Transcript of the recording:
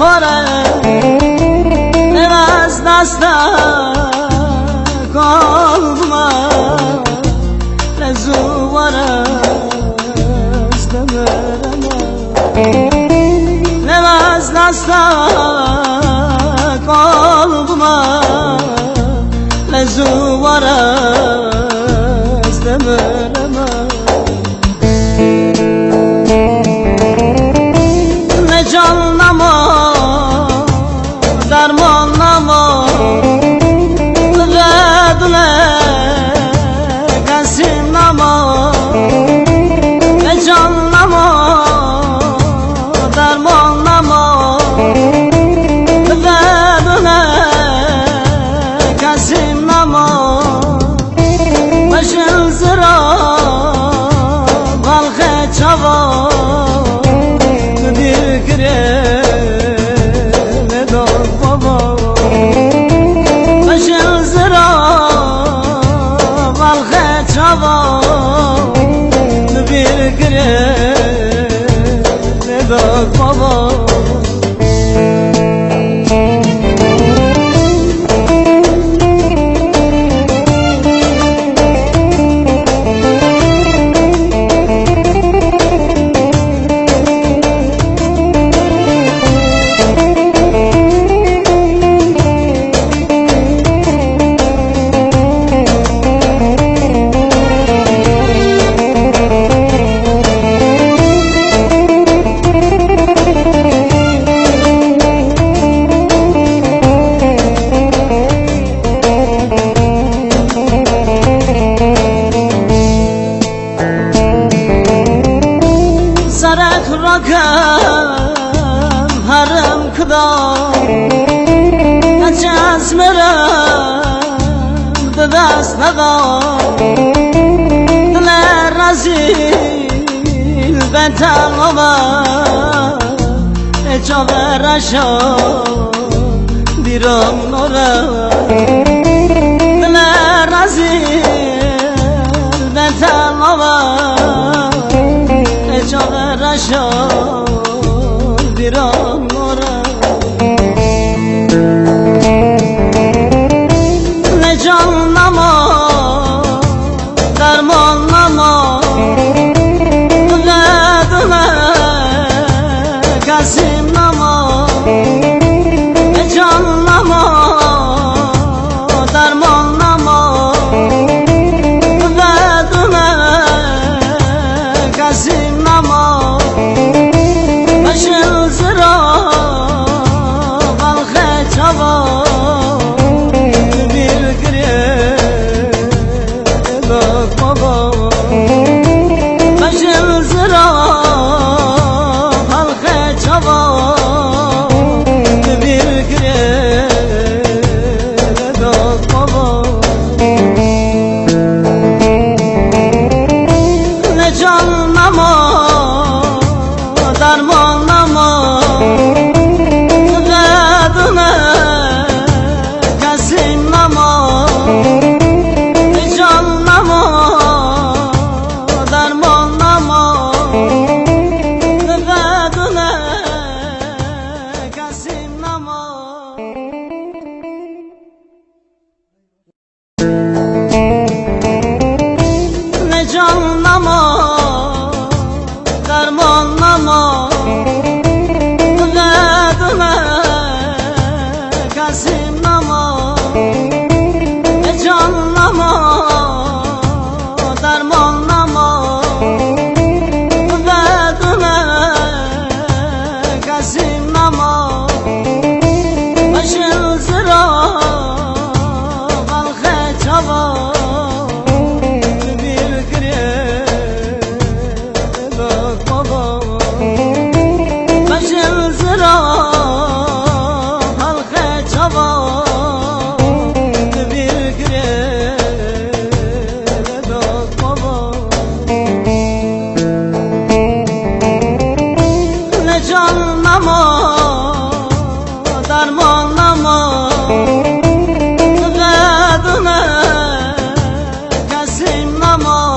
خوره از دست قلبما لزوار از دمرما از دست قلبما لزوار از دمرما جان نما درمان نما بدونه کسی نما جان نما درمان نما بدونه کسی نما بشن زرا بالخ چوا harem kdar aças meram dast nadar diler razil betalava echaverasha diram nora diler razil betalava echaverasha diram nora ne can nama derman nama bedune kasim nama ne can nama derman nama bedune kasim nama بدونه کسی نما